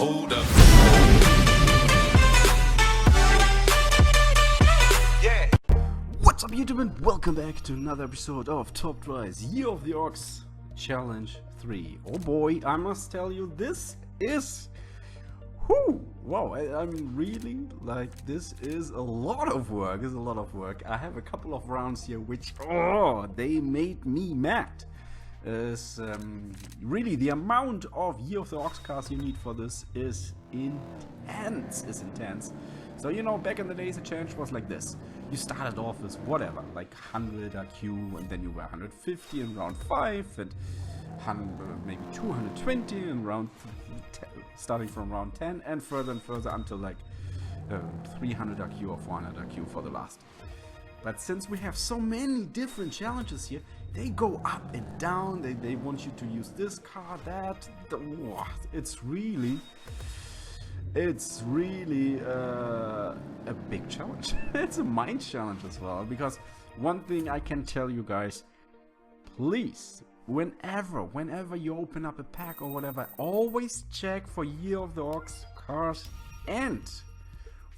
hold up. Yeah. What's up YouTube and welcome back to another episode of Top Tries Year of the Orcs Challenge 3. Oh boy, I must tell you, this is... Wow, I mean really, like, this is a lot of work, I have a couple of rounds here which, they made me mad. Really, the amount of Year of the Orcs cards you need for this is intense, So, you know, back in the days the challenge was like this. You started off with whatever, like 100 IQ, and then you were 150 in round 5, and maybe 220 in round 10, starting from round 10, and further until like 300 IQ or 400 IQ for the last. But since we have so many different challenges here, they go up and down, they want you to use this card, that, it's really a big challenge. It's a mind challenge as well, because one thing I can tell you guys, please, whenever you open up a pack or whatever, always check for Year of the Orcs cards, and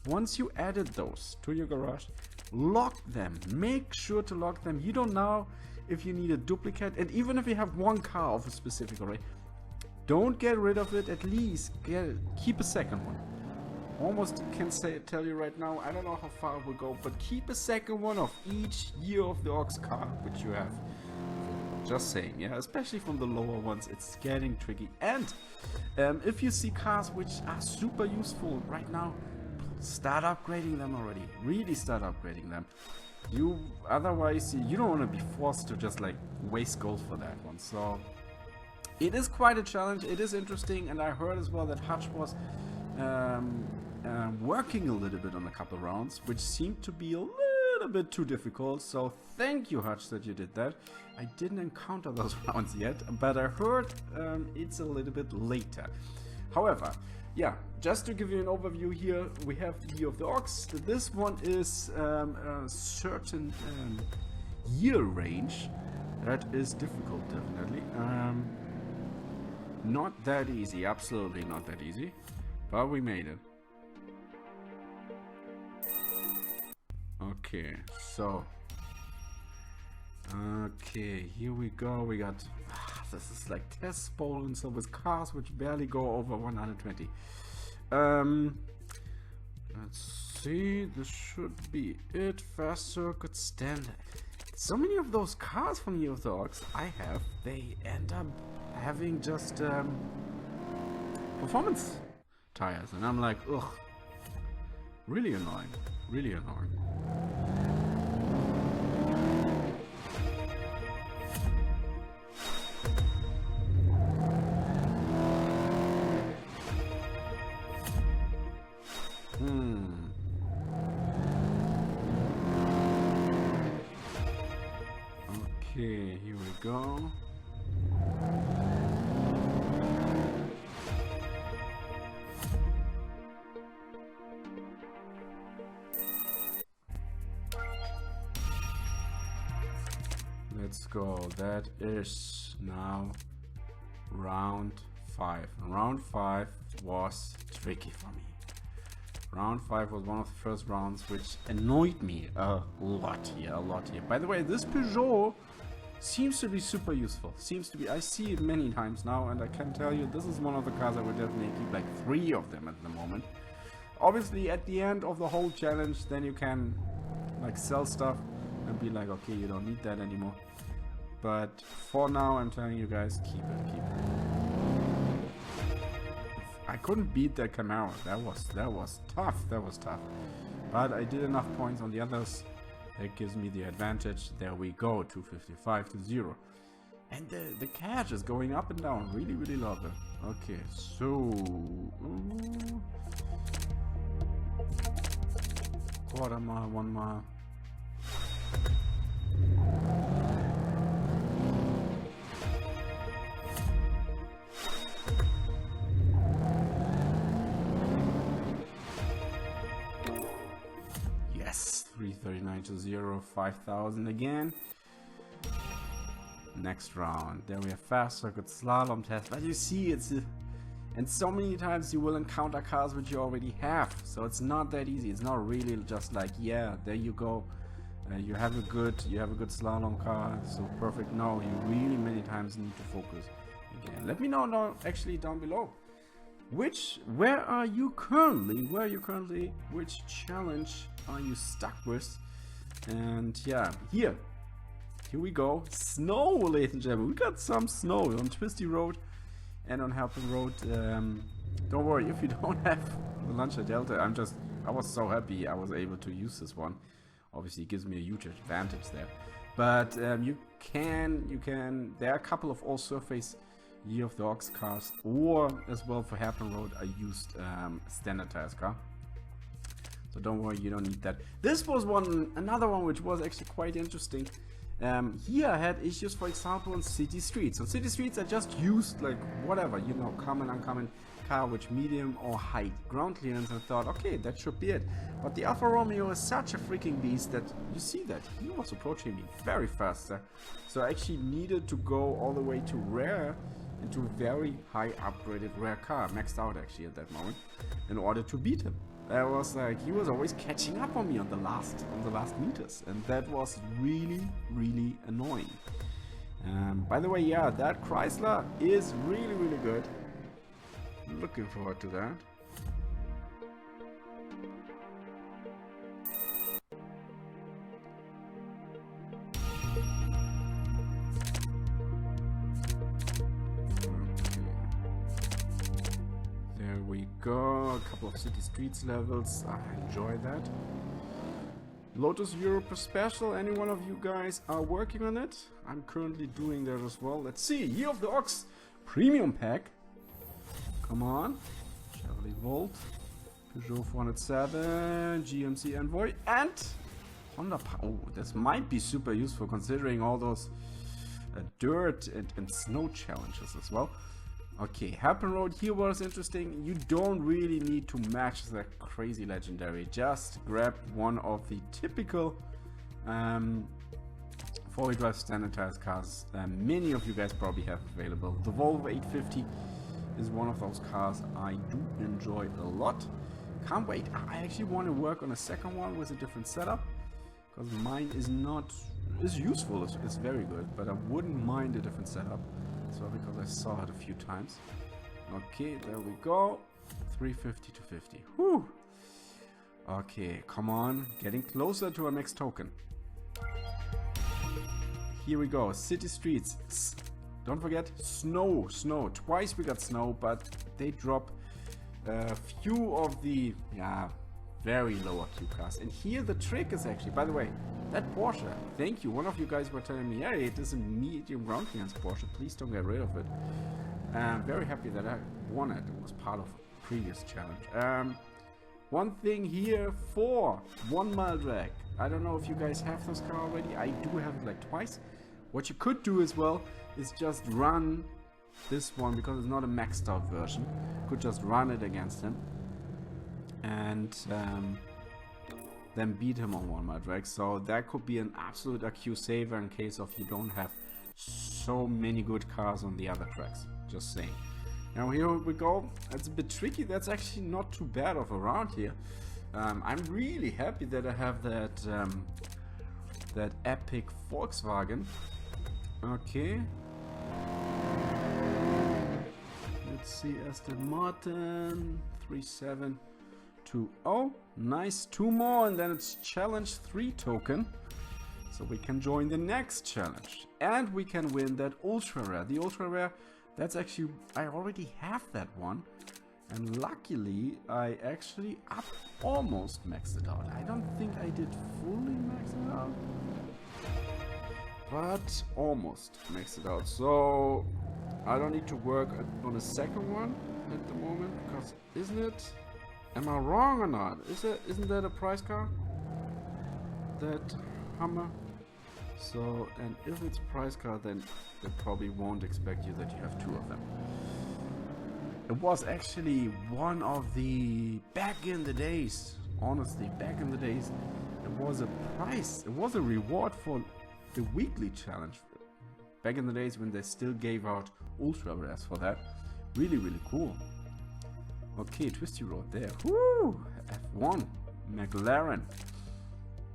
once you added those to your garage, lock them. Make sure to lock them. You don't know if you need a duplicate, and even if you have one car of a specific array, don't get rid of it. At least keep a second one. Almost can tell you right now, I don't know how far it will go, but keep a second one of each Year of the Orcs card which you have. Just saying, yeah, especially from the lower ones, it's getting tricky. And if you see cars which are super useful right now, start upgrading them already. Really start upgrading them. Otherwise you don't want to be forced to just like waste gold for that one. So it is quite a challenge. It is interesting, and I heard as well that Hutch was working a little bit on a couple rounds, which seemed to be a little bit too difficult. So thank you, Hutch, that you did that. I didn't encounter those rounds yet, but I heard it's a little bit later. However, yeah, just to give you an overview here, we have the Year of the Orcs. This one is a certain year range. That is difficult, definitely. Not that easy, absolutely not that easy, but we made it. Okay, so here we go. We got this is like test bowling, so with cars which barely go over 120. Let's see, this should be it. Fast circuit standard. So many of those cars from Year of the Orcs I have, they end up having just performance tires, and I'm like, ugh, really annoying, really annoying. Okay, here we go. Let's go. That is now round 5. Round 5 was tricky for me. Round 5 was one of the first rounds which annoyed me a lot here, By the way, this Peugeot seems to be super useful. I see it many times now, and I can tell you this is one of the cars I would definitely keep, like 3 of them at the moment. Obviously, at the end of the whole challenge, then you can like sell stuff and be like, okay, you don't need that anymore. But for now, I'm telling you guys, keep it. I couldn't beat that Camaro. That was tough. But I did enough points on the others. That gives me the advantage. There we go, 255 to 0. And the cash is going up and down. Really love it. Okay, so quarter mile, 1 mile. Yes, 339 to 0, 5,000 again. Next round. There we have fast circuit slalom test. But you see, it's And so many times you will encounter cars which you already have. So it's not that easy. It's not really just like, yeah, there you go. You have a good slalom car, so perfect. No, you really many times need to focus. Again, let me know actually down below. Where are you currently? Which challenge are you stuck with? And yeah, here we go. Snow, ladies and gentlemen. We got some snow on Twisty Road and on Hampton Road. Don't worry if you don't have the Launcher Delta. I was so happy I was able to use this one. Obviously it gives me a huge advantage there. But you can there are a couple of all surface Year of the Orcs cars, or as well for Hampton Road I used standardized car. So don't worry, you don't need that. This was another one which was actually quite interesting. Here I had issues, for example, on city streets. On city streets I just used like whatever, you know, common, uncommon car, which medium or high ground clearance, and thought, okay, that should be it. But the Alfa Romeo is such a freaking beast that you see that he was approaching me very fast. So I actually needed to go all the way to rare, into a very high upgraded rare car, maxed out actually at that moment, in order to beat him. I was like, he was always catching up on me on the last meters, and that was really annoying. By the way, yeah, that Chrysler is really good. Looking forward to that. There we go, a couple of city streets levels. I enjoy that. Lotus Europe special, any one of you guys are working on it? I'm currently doing that as well. Let's see, Year of the Orcs premium pack. Come on, Chevrolet Volt, Peugeot 407, GMC Envoy, and Honda. Oh, this might be super useful considering all those dirt and snow challenges as well. Okay, Hampton Road here was interesting. You don't really need to match the crazy legendary. Just grab one of the typical four-wheel drive standardized cars many of you guys probably have available. The Volvo 850 is one of those cars I do enjoy a lot. Can't wait. I actually want to work on a second one with a different setup, because mine is useful, it's very good, but I wouldn't mind a different setup. So because I saw it a few times. Okay, there we go. 350 to 50. Whew. Okay, come on. Getting closer to our next token. Here we go. City streets. Don't forget snow. Twice we got snow, but they drop a few of the very lower Q cars. And here the trick is actually, by the way, that Porsche, thank you. One of you guys were telling me, yeah, it is a medium ground clearance Porsche. Please don't get rid of it. I'm very happy that I won it. It was part of a previous challenge. One thing here for 1 mile drag. I don't know if you guys have this car already. I do have it like twice. What you could do as well is just run this one, because it's not a maxed out version. You could just run it against him and then beat him on 1 mile drag. So that could be an absolute AQ saver in case of you don't have so many good cars on the other tracks. Just saying. Now here we go. It's a bit tricky. That's actually not too bad of a round here. I'm really happy that I have that epic Volkswagen. Okay. Let's see, Aston Martin 3720. Nice, 2 more, and then it's challenge 3 token. So we can join the next challenge. And we can win that ultra rare. The ultra rare, that's actually, I already have that one. And luckily, I actually almost maxed it out. I don't think I did fully max it out, but almost maxed it out. So I don't need to work on a second one at the moment, because isn't it? Am I wrong or not? Isn't that a prize car? That Hummer? So, and if it's a prize car, then they probably won't expect you that you have 2 of them. It was actually one of the, back in the days, honestly, back in the days, it was a prize, it was a reward for the weekly challenge. Back in the days when they still gave out ultra rares for that. Really, really cool. Okay, Twisty Road there. Woo! F1, McLaren.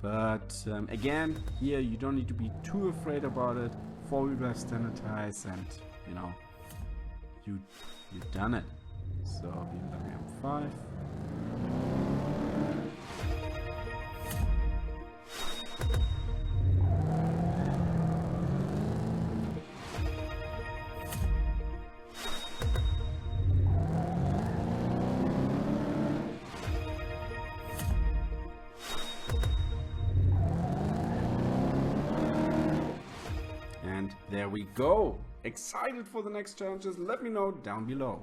But again, here you don't need to be too afraid about it. 4-wheel drive standardized, and you know, you've done it. So BMW M5. And there we go. Excited for the next challenges? Let me know down below.